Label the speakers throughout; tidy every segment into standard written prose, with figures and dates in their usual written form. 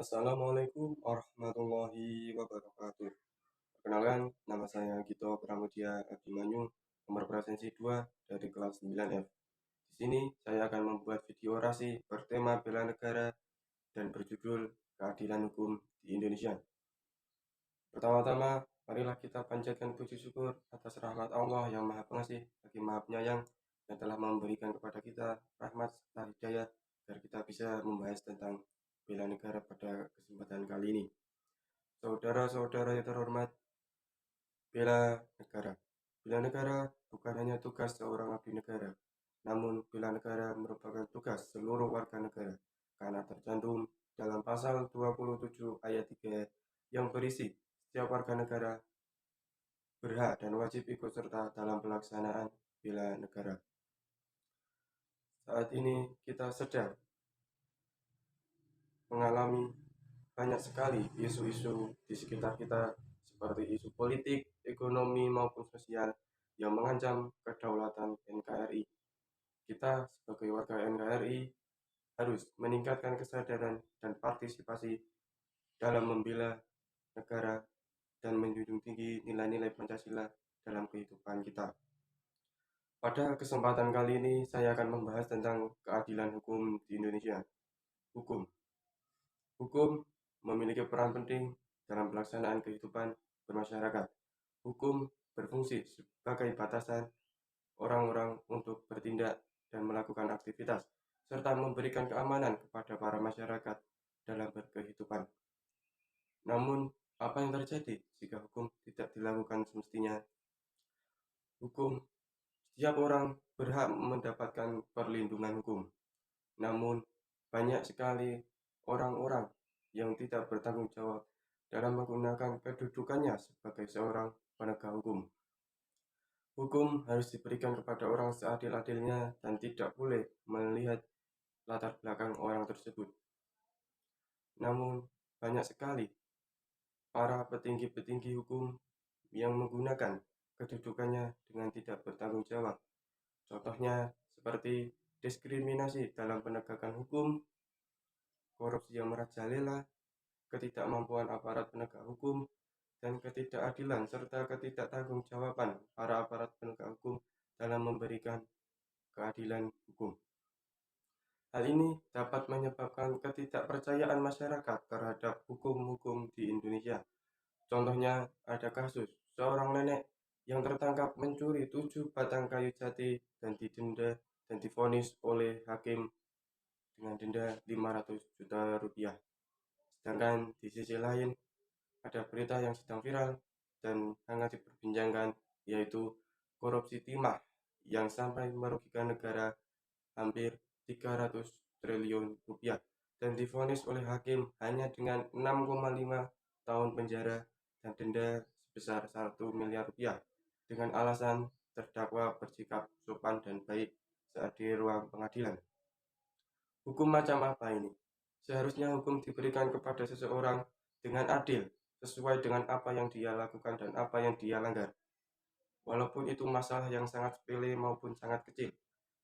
Speaker 1: Assalamualaikum warahmatullahi wabarakatuh. Perkenalkan, nama saya Gito Pramudia Abimanyu, nomor presensi 2 dari kelas 9F. Di sini saya akan membuat video orasi bertema bela negara dan berjudul Keadilan Hukum di Indonesia. Pertama-tama, marilah kita panjatkan puji syukur atas rahmat Allah yang Maha Pengasih lagi Maha Penyayang yang telah memberikan kepada kita rahmat serta hidayah agar kita bisa membahas tentang bela negara pada kesempatan kali ini. Saudara-saudara yang terhormat, bela negara. Bela negara bukan hanya tugas seorang abdi negara, namun bela negara merupakan tugas seluruh warga negara karena tercantum dalam pasal 27 ayat 3 yang berisi setiap warga negara berhak dan wajib ikut serta dalam pelaksanaan bela negara. Saat ini kita sedang mengalami banyak sekali isu-isu di sekitar kita seperti isu politik, ekonomi maupun sosial yang mengancam kedaulatan NKRI. Kita sebagai warga NKRI harus meningkatkan kesadaran dan partisipasi dalam membela negara dan menjunjung tinggi nilai-nilai Pancasila dalam kehidupan kita. Pada kesempatan kali ini saya akan membahas tentang keadilan hukum di Indonesia. Hukum memiliki peran penting dalam pelaksanaan kehidupan bermasyarakat. Hukum berfungsi sebagai batasan orang-orang untuk bertindak dan melakukan aktivitas, serta memberikan keamanan kepada para masyarakat dalam berkehidupan. Namun, apa yang terjadi jika hukum tidak dilakukan semestinya? Setiap orang berhak mendapatkan perlindungan hukum. Namun, banyak sekali orang-orang yang tidak bertanggung jawab dalam menggunakan kedudukannya sebagai seorang penegak hukum. Hukum harus diberikan kepada orang seadil-adilnya dan tidak boleh melihat latar belakang orang tersebut. Namun, banyak sekali para petinggi-petinggi hukum yang menggunakan kedudukannya dengan tidak bertanggung jawab. Contohnya seperti diskriminasi dalam penegakan hukum, korupsi yang merajalela, ketidakmampuan aparat penegak hukum, dan ketidakadilan serta ketidaktanggung-jawaban para aparat penegak hukum dalam memberikan keadilan hukum. Hal ini dapat menyebabkan ketidakpercayaan masyarakat terhadap hukum-hukum di Indonesia. Contohnya ada kasus seorang nenek yang tertangkap mencuri 7 batang kayu jati dan didenda dan divonis oleh hakim dengan denda 500 juta rupiah. Sedangkan di sisi lain ada berita yang sedang viral dan hangat diperbincangkan, yaitu korupsi timah yang sampai merugikan negara hampir 300 triliun rupiah dan divonis oleh hakim hanya dengan 6,5 tahun penjara dan denda sebesar 1 miliar rupiah dengan alasan terdakwa bersikap sopan dan baik saat di ruang pengadilan. Hukum macam apa ini? Seharusnya hukum diberikan kepada seseorang dengan adil, sesuai dengan apa yang dia lakukan dan apa yang dia langgar. Walaupun itu masalah yang sangat sepele maupun sangat kecil,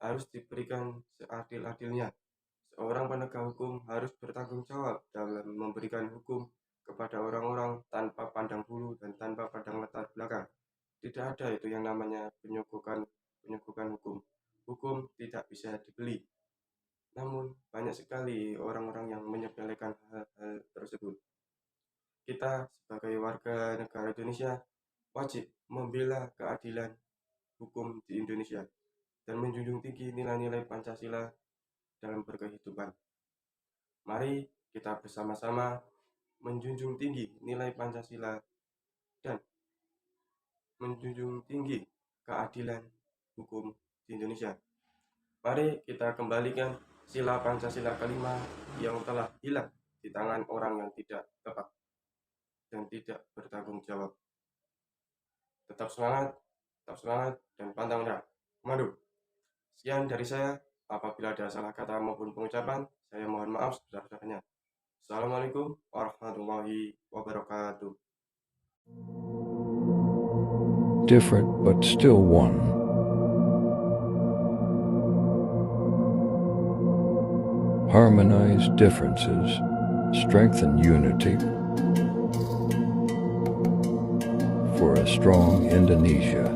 Speaker 1: harus diberikan seadil-adilnya. Seorang penegak hukum harus bertanggung jawab dalam memberikan hukum kepada orang-orang tanpa pandang bulu dan tanpa pandang latar belakang. Tidak ada itu yang namanya penyogokan hukum. Hukum tidak bisa dibeli. Namun banyak sekali orang-orang yang menyepelekan hal-hal tersebut. Kita sebagai warga negara Indonesia wajib membela keadilan hukum di Indonesia dan menjunjung tinggi nilai-nilai Pancasila dalam berkehidupan. Mari kita bersama-sama menjunjung tinggi nilai Pancasila dan menjunjung tinggi keadilan hukum di Indonesia. Mari kita kembalikan sila Pancasila kelima yang telah hilang di tangan orang yang tidak tepat dan tidak bertanggung jawab. Tetap semangat, dan pantang menyerah. Komando. Sekian dari saya. Apabila ada salah kata maupun pengucapan, saya mohon maaf sebesar-besarnya. Assalamualaikum warahmatullahi wabarakatuh.
Speaker 2: Different but still one. Harmonize differences strengthen unity for a strong Indonesia.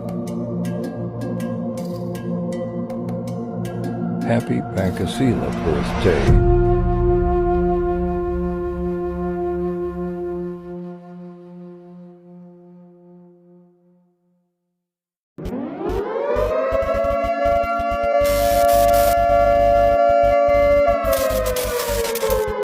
Speaker 2: Happy Pancasila birthday.